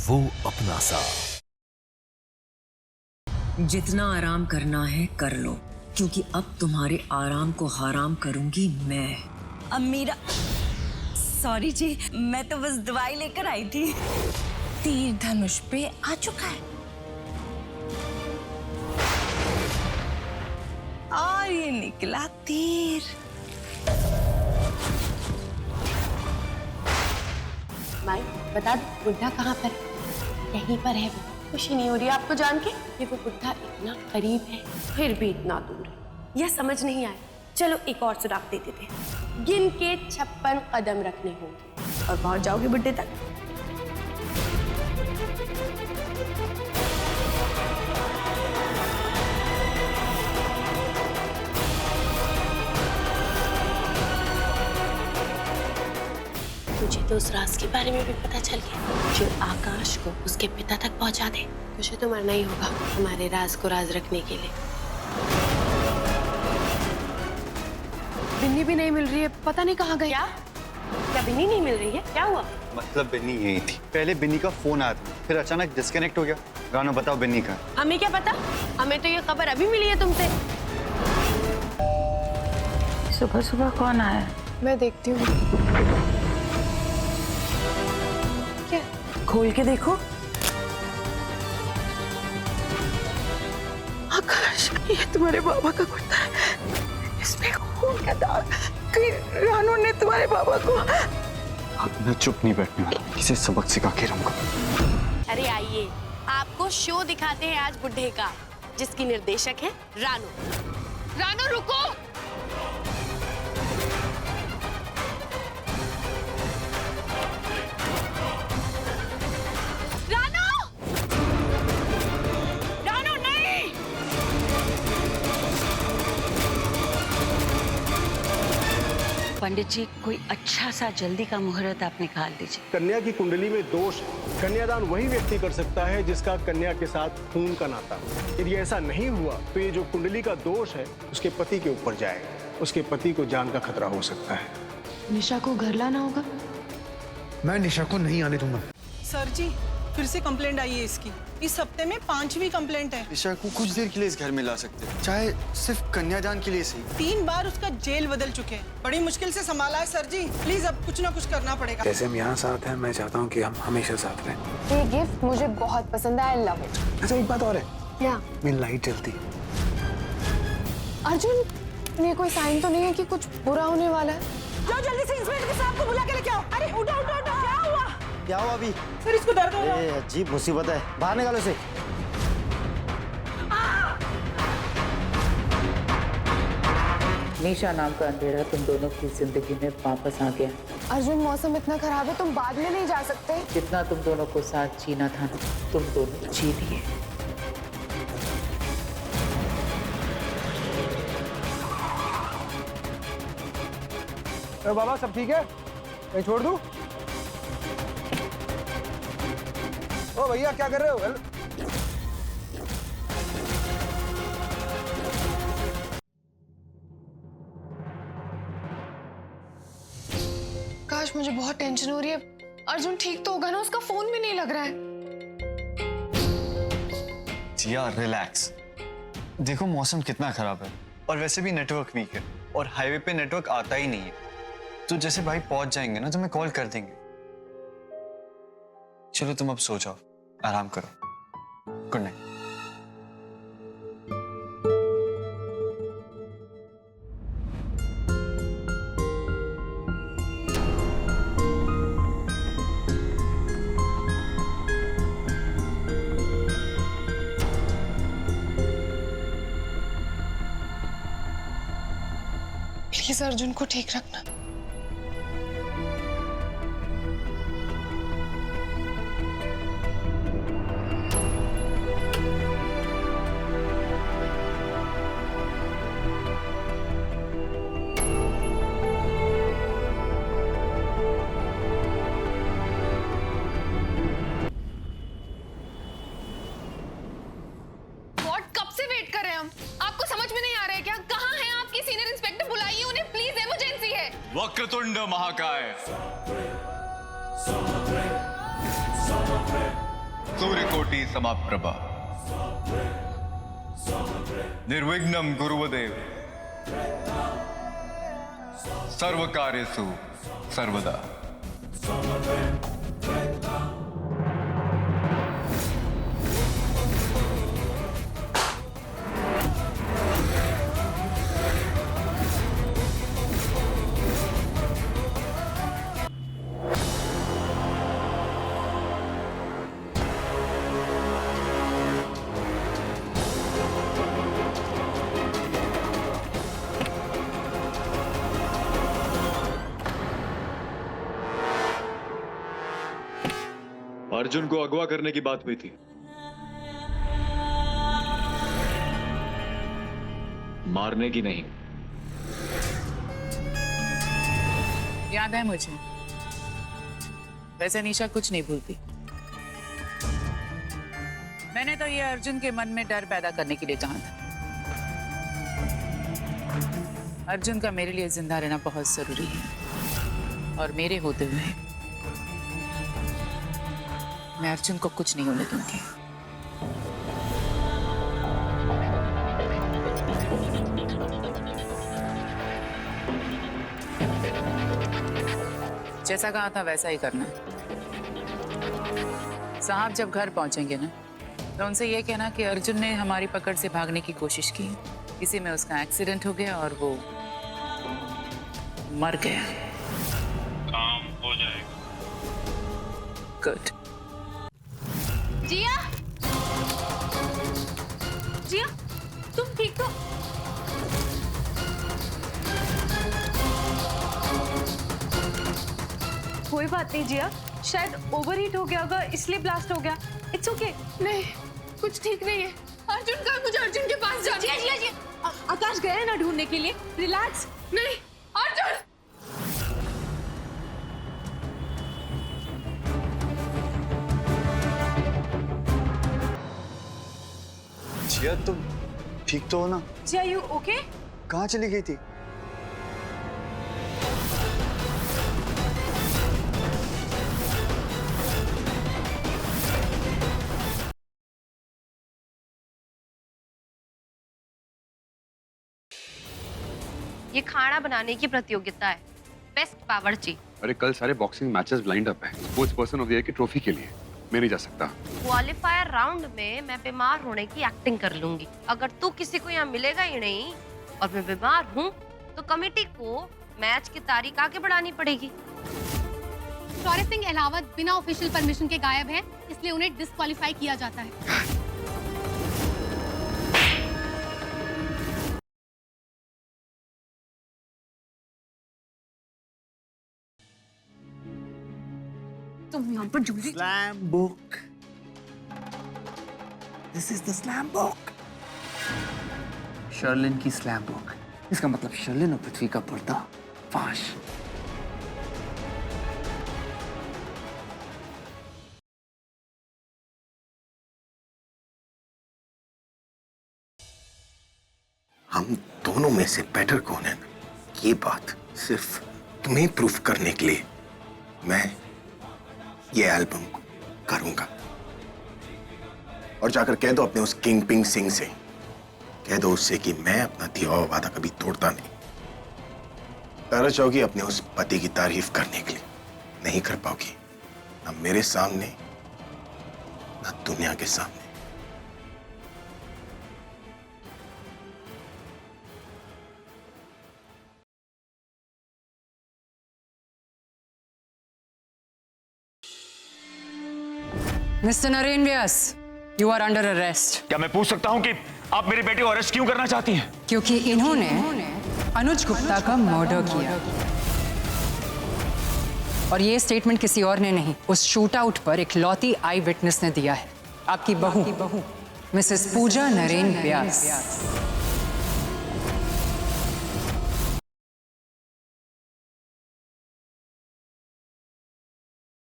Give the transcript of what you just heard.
वो अपना सा। जितना आराम करना है कर लो, क्योंकि अब तुम्हारे आराम को हराम करूंगी मैं। अब मेरा सॉरी जी, मैं तो बस दवाई लेकर आई थी। तीर धनुष पे आ चुका है और ये निकला तीर। माई बता दो, बुड्ढा कहाँ पर है? यहीं पर है वो। खुशी नहीं हो रही आपको जान के कि वो बुड्ढा इतना करीब है फिर भी इतना दूर है। यह समझ नहीं आया। चलो एक और सुराग दे देते हैं। गिन के 56 कदम रखने होंगे और पहुंच जाओगे बुड्ढे तक। मुझे तो उस राज के बारे में भी पता चल गया जो आकाश को उसके पिता तक पहुंचा दे। मुझे तो मरना ही होगा हमारे राज को राज रखने के लिए। बिन्नी भी नहीं मिल रही है, पता नहीं कहाँ गई। क्या बिन्नी नहीं मिल रही है? क्या हुआ? मतलब बिन्नी यही थी। पहले बिन्नी का फोन आया था, फिर अचानक डिस्कनेक्ट हो गया। रानो बताओ बिन्नी का। हमें क्या पता, हमें तो ये खबर अभी मिली है तुमसे। सुबह सुबह कौन आया? मैं देखती हूँ। खोल के देखो। आकाश, ये तुम्हारे बाबा का कुर्ता है। इसमें खून का दाग। कहीं रानू ने तुम्हारे बाबा को। अब मैं चुप नहीं बैठने वाला, किसी सबक सिखा के रहूंगा। अरे आइए, आपको शो दिखाते हैं आज बुड्ढे का, जिसकी निर्देशक है रानू। रानू रुको। पंडित जी, कोई अच्छा सा जल्दी का मुहूर्त आप निकाल दीजिए। कन्या की कुंडली में दोष है। कन्यादान वही व्यक्ति कर सकता है जिसका कन्या के साथ खून का नाता हो। यदि ऐसा नहीं हुआ तो ये जो कुंडली का दोष है उसके पति के ऊपर जाएगा। उसके पति को जान का खतरा हो सकता है। निशा को घर लाना होगा। मैं निशा को नहीं आने दूंगा। सर जी, फिर से कंप्लेंट आई है इसकी। इस हफ्ते में 5वीं कंप्लेंट है। निशा को कुछ देर के लिए इस घर में ला सकते हैं, चाहे सिर्फ कन्यादान के लिए सही। 3 बार उसका जेल बदल चुके हैं। बड़ी मुश्किल से संभाला है सर जी। प्लीज अब कुछ ना कुछ करना पड़ेगा। जैसे हम यहाँ साथ हैं, मैं चाहता हूँ कि हम हमेशा साथ रहें। ये गिफ्ट मुझे बहुत पसंद है। I love it. अच्छा एक बात और है। क्या? मेरी लाइट जलती। अर्जुन, ये कोई साइन तो नहीं है कि कुछ बुरा होने वाला है? जाओ जल्दी से इंस्पेक्टर साहब को बुला के लेके आओ। अरे उठो उठो उठो। क्या हुआ? क्या हुआ अभी? सर इसको दर्द हो रहा है। अजीब मुसीबत है, बाहर निकालो इसे। निशा नाम का अंधेरा तुम दोनों की जिंदगी में वापस आ गया। अर्जुन, मौसम इतना खराब है, तुम बाद में नहीं जा सकते? जितना तुम दोनों को साथ जीना था ना, तुम दोनों जी लिए। बाबा सब ठीक है? मैं छोड़ दूं? ओ भैया क्या कर रहे हो? काश, मुझे बहुत टेंशन हो रही है। अर्जुन ठीक तो होगा ना? उसका फोन भी नहीं लग रहा है। जिया रिलैक्स। देखो मौसम कितना खराब है और वैसे भी नेटवर्क वीक है और हाईवे पे नेटवर्क आता ही नहीं है। तो जैसे भाई पहुंच जाएंगे ना तो मैं कॉल कर देंगे। चलो तुम अब सो जाओ, आराम करो। Good night. प्लीज अर्जुन को ठीक रखना। वक्रतुंड महाकाय। सूर्यकोटि समाप्रभा निर्विघ्नं गुरुवदेव सर्वकार्येषु सर्वदा। अर्जुन को अगवा करने की बात हुई थी, मारने की नहीं। याद है मुझे, वैसे निशा कुछ नहीं भूलती। मैंने तो ये अर्जुन के मन में डर पैदा करने के लिए कहा था। अर्जुन का मेरे लिए जिंदा रहना बहुत जरूरी है और मेरे होते हुए मैं अर्जुन को कुछ नहीं होने दूंगी। जैसा कहा था वैसा ही करना है। साहब जब घर पहुंचेंगे ना, तो उनसे ये कहना कि अर्जुन ने हमारी पकड़ से भागने की कोशिश की, इसी में उसका एक्सीडेंट हो गया और वो मर गया। काम हो जाएगा। गुड। जिया, जिया, तुम ठीक हो? कोई बात नहीं जिया, शायद ओवरहीट हो गया होगा इसलिए ब्लास्ट हो गया। It's okay. नहीं, कुछ ठीक नहीं है। अर्जुन का, मुझे अर्जुन के पास जाना है। जिया, जिया, जिया। आकाश गए हैं ना ढूंढने के लिए। रिलैक्स। नहीं, अर्जुन। जिया तुम ठीक तो हो ना? जिया यू ओके? कहाँ चली गई थी? ये खाना बनाने की प्रतियोगिता है, बेस्ट बावर्ची। अरे कल सारे बॉक्सिंग मैचेस ब्लाइंड अप है, sports person of the year की ट्रॉफी के लिए मैं नहीं जा सकता। क्वालिफायर राउंड में मैं बीमार होने की एक्टिंग कर लूंगी। अगर तू किसी को यहाँ मिलेगा ही नहीं और मैं बीमार हूँ तो कमेटी को मैच की तारीख आगे बढ़ानी पड़ेगी। शौर्य सिंह अहलावत बिना ऑफिशियल परमिशन के गायब हैं, इसलिए उन्हें डिस्क्वालीफाई किया जाता है। तुम यहाँ पर जल्दी। Slam book. This is the slam book. Sherlin की स्लैम बुक। इसका मतलब शर्लिन और पृथ्वी का पर्दा फाश। हम दोनों में से बेटर कौन है, ये बात सिर्फ तुम्हें प्रूफ करने के लिए मैं ये एल्बम करूंगा। और जाकर कह दो अपने उस किंग पिंग सिंह से, कह दो उससे कि मैं अपना दिया हुआ वादा कभी तोड़ता नहीं। तारा चाहोगी अपने उस पति की तारीफ करने के लिए, नहीं कर पाओगी, ना मेरे सामने ना दुनिया के सामने। Mr Naren Vyas, you are under arrest. क्या मैं पूछ सकता हूं कि आप मेरी बेटी को अरेस्ट क्यों करना चाहती हैं? क्योंकि इन्होंने अनुज गुप्ता का मर्डर किया और ये स्टेटमेंट किसी और ने नहीं, उस शूट आउट पर एक लौती आई विटनेस ने दिया है, आपकी बहू मिसेस पूजा नरेन व्यास।